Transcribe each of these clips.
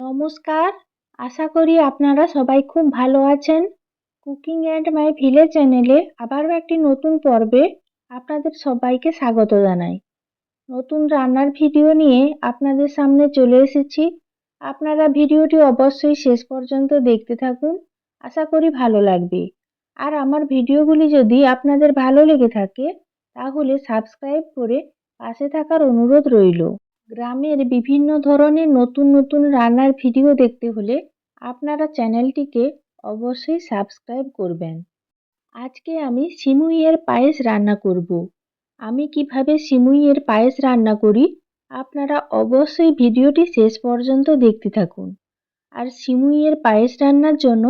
নমস্কার, আশা করি আপনারা সবাই খুব ভালো আছেন। কুকিং অ্যান্ড মাই ভিলেজ চ্যানেলে আবারও একটি নতুন পর্বে আপনাদের সবাইকে স্বাগত জানাই। নতুন রান্নার ভিডিও নিয়ে আপনাদের সামনে চলে এসেছি। আপনারা ভিডিওটি অবশ্যই শেষ পর্যন্ত দেখতে থাকুন, আশা করি ভালো লাগবে। আর আমার ভিডিওগুলি যদি আপনাদের ভালো লেগে থাকে তাহলে সাবস্ক্রাইব করে পাশে থাকার অনুরোধ রইল। গ্রামের বিভিন্ন ধরনের নতুন নতুন রান্নার ভিডিও দেখতে হলে আপনারা চ্যানেলটিকে অবশ্যই সাবস্ক্রাইব করবেন। আজকে আমি সিমুইয়ের পায়েস রান্না করব। আমি কিভাবে সিমুইয়ের পায়েস রান্না করি আপনারা অবশ্যই ভিডিওটি শেষ পর্যন্ত দেখতে থাকুন। আর সিমুইয়ের পায়েস রান্নার জন্য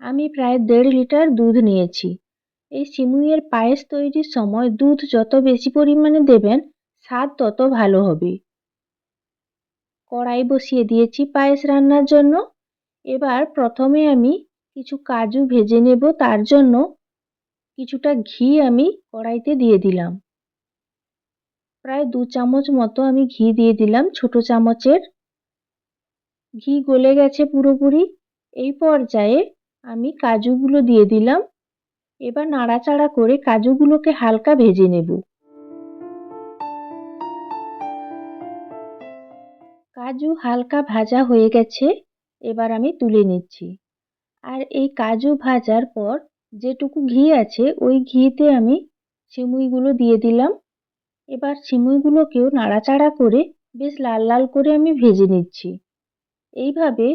আমি প্রায় 1.5 লিটার দুধ নিয়েছি। এই সিমুইয়ের পায়েস তৈরির সময় দুধ যত বেশি পরিমাণে দেবেন স্বাদ তত ভালো হবে। কড়াই বসিয়ে দিয়েছি পায়েস রান্নার জন্য। এবার প্রথমে আমি কিছু কাজু ভেজে নেব, তার জন্য কিছুটা ঘি আমি কড়াইতে দিয়ে দিলাম। প্রায় 2 চামচ মতো আমি ঘি দিয়ে দিলাম, ছোট চামচের। ঘি গলে গেছে পুরোপুরি। এই পর্যায়ে আমি কাজুগুলো দিয়ে দিলাম। এবার নাড়াচাড়া করে কাজুগুলোকে হালকা ভেজে নেব। কাজু হালকা ভাজা হয়ে গেছে, এবার আমি তুলে নিচ্ছি। আর এই কাজু ভাজার পর যেটুকু ঘি আছে ওই ঘিতে আমি সিমুইগুলো দিয়ে দিলাম। এবার সিমুইগুলোকেও নাড়াচাড়া করে বেশ লাল লাল করে আমি ভেজে নিচ্ছি। এইভাবে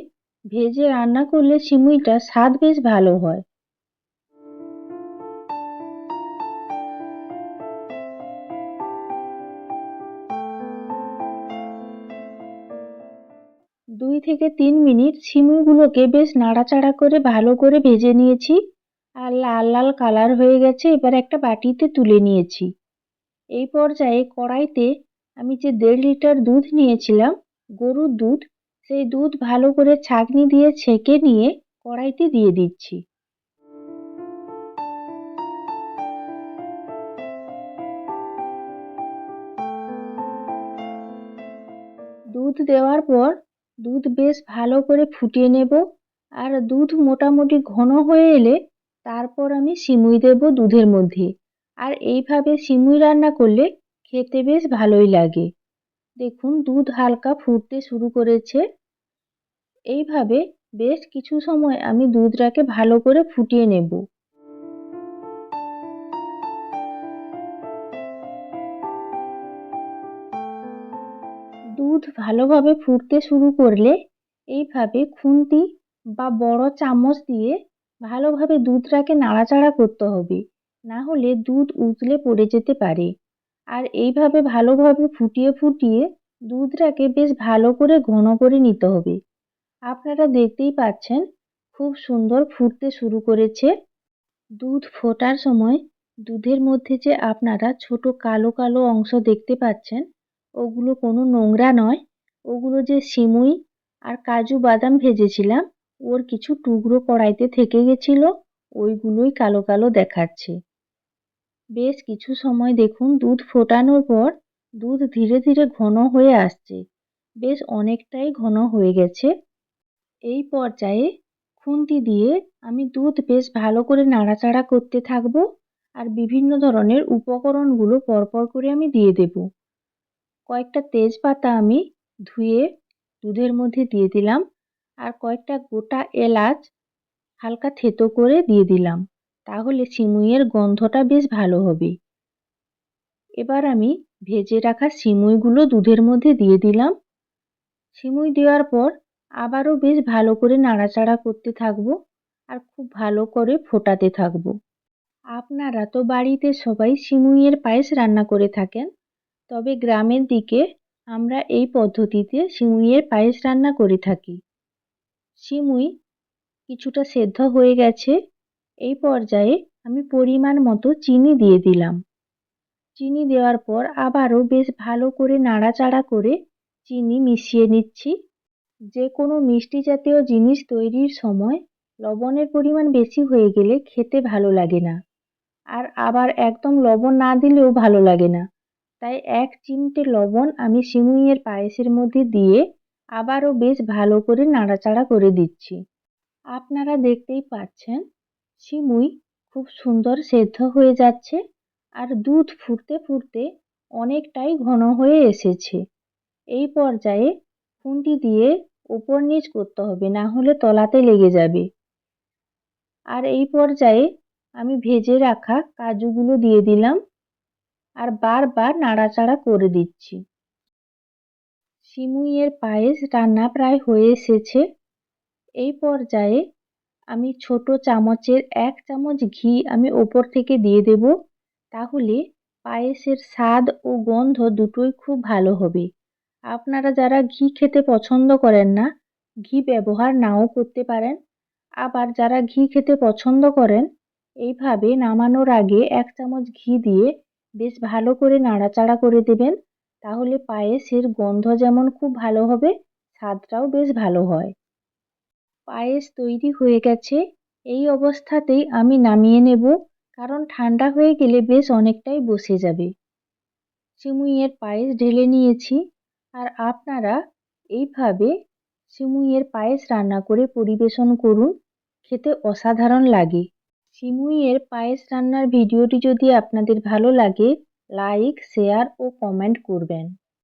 ভেজে রান্না করলে সিমুইটা স্বাদ বেশ ভালো হয়। দুই থেকে 3 মিনিট সিমুইগুলোকে বেশ নাড়াচাড়া করে ভালো করে ভেজে নিয়েছি। আর লাল লাল কালার হয়ে গেছে, এবার একটা বাটিতে তুলে নিয়েছি। এই পর্যায়ে কড়াইতে আমি যে 1.5 লিটার দুধ নিয়েছিলাম, গরুর দুধ, সেই দুধ ভালো করে ছাঁকনি দিয়ে ছেঁকে নিয়ে কড়াইতে দিয়ে দিচ্ছি। দুধ দেওয়ার পর দুধ বেশ ভালো করে ফুটিয়ে নেব। আর দুধ মোটামুটি ঘন হয়ে এলে তারপর আমি সিমুই দেব দুধের মধ্যে। আর এইভাবে সিমুই রান্না করলে খেতে বেশ ভালোই লাগে। দেখুন দুধ হালকা ফুটতে শুরু করেছে। এইভাবে বেশ কিছু সময় আমি দুধটাকে ভালো করে ফুটিয়ে নেব। দুধ ভালোভাবে ফুটতে শুরু করলে এইভাবে খুন্তি বা বড় চামচ দিয়ে ভালোভাবে দুধটাকে নাড়াচাড়া করতে হবে, না হলে দুধ উতলে পড়ে যেতে পারে। আর এইভাবে ভালোভাবে ফুটিয়ে ফুটিয়ে দুধটাকে বেশ ভালো করে ঘন করে নিতে হবে। আপনারা দেখতেই পাচ্ছেন খুব সুন্দর ফুটতে শুরু করেছে। দুধ ফোটার সময় দুধের মধ্যে যে আপনারা ছোট কালো কালো অংশ দেখতে পাচ্ছেন, ওগুলো কোনো নোংরা নয়। ওগুলো যে সিমুই আর কাজু বাদাম ভেজেছিলাম ওর কিছু টুকরো কড়াইতে থেকে গেছিল, ওইগুলোই কালো কালো দেখাচ্ছে। বেশ কিছু সময় দেখুন দুধ ফোটানোর পর দুধ ধীরে ধীরে ঘন হয়ে আসছে, বেশ অনেকটাই ঘন হয়ে গেছে। এই পর্যায়ে খুন্তি দিয়ে আমি দুধ বেশ ভালো করে নাড়াচাড়া করতে থাকবো। আর বিভিন্ন ধরনের উপকরণগুলো পরপর করে আমি দিয়ে দেব। কয়েকটা তেজপাতা আমি ধুয়ে দুধের মধ্যে দিয়ে দিলাম। আর কয়েকটা গোটা এলাচ হালকা থেতো করে দিয়ে দিলাম, তাহলে সিমুইয়ের গন্ধটা বেশ ভালো হবে। এবার আমি ভেজে রাখা সিমুইগুলো দুধের মধ্যে দিয়ে দিলাম। সিমুই দেওয়ার পর আবারও বেশ ভালো করে নাড়াচাড়া করতে থাকবো আর খুব ভালো করে ফোটাতে থাকবো। আপনারা তো বাড়িতে সবাই সিমুইয়ের পায়েস রান্না করে থাকেন, তবে গ্রামের দিকে আমরা এই পদ্ধতিতে সিমুইয়ের পায়েস রান্না করে থাকি। সিমুই কিছুটা সেদ্ধ হয়ে গেছে। এই পর্যায়ে আমি পরিমাণ মতো চিনি দিয়ে দিলাম। চিনি দেওয়ার পর আবারও বেশ ভালো করে নাড়াচাড়া করে চিনি মিশিয়ে নিচ্ছি। যে কোনো মিষ্টি জাতীয় জিনিস তৈরির সময় লবণের পরিমাণ বেশি হয়ে গেলে খেতে ভালো লাগে না। আর আবার একদম লবণ না দিলেও ভালো লাগে না। তাই 1 চিমটে লবণ আমি সিমুইয়ের পায়েসের মধ্যে দিয়ে আবারও বেশ ভালো করে নাড়াচাড়া করে দিচ্ছি। আপনারা দেখতেই পাচ্ছেন সিমুই খুব সুন্দর সেদ্ধ হয়ে যাচ্ছে আর দুধ ফুটতে ফুটতে অনেকটাই ঘন হয়ে এসেছে। এই পর্যায়ে খুন্তি দিয়ে উপর নিচ করতে হবে, না হলে তলাতে লেগে যাবে। আর এই পর্যায়ে আমি ভেজে রাখা কাজুগুলো দিয়ে দিলাম আর বারবার নাড়াচাড়া করে দিচ্ছি। সিমুইয়ের পায়েস রান্না প্রায় হয়ে এসেছে। এই পর্যায়ে আমি ছোট চামচের ১ চামচ ঘি আমি ওপর থেকে দিয়ে দেব। তাহলে পায়েসের স্বাদ ও গন্ধ দুটোই খুব ভালো হবে। আপনারা যারা ঘি খেতে পছন্দ করেন না, ঘি ব্যবহার নাও করতে পারেন। আবার যারা ঘি খেতে পছন্দ করেন, এইভাবে নামানোর আগে ১ চামচ ঘি দিয়ে বেশ ভালো করে নাড়াচাড়া করে দেবেন। তাহলে পায়েসের গন্ধ যেমন খুব ভালো হবে, স্বাদটাও বেশ ভালো হয়। পায়েস তৈরি হয়ে গেছে। এই অবস্থাতেই আমি নামিয়ে নেব, কারণ ঠান্ডা হয়ে গেলে বেশ অনেকটাই বসে যাবে। সিমুইয়ের পায়েস ঢেলে নিয়েছি আর আপনারা এইভাবে সিমুইয়ের পায়েস রান্না করে পরিবেশন করুন, খেতে অসাধারণ লাগে। সিমুইয়ের পায়েস রান্নার ভিডিওটি যদি আপনাদের ভালো লাগে, লাইক, শেয়ার ও কমেন্ট করবেন।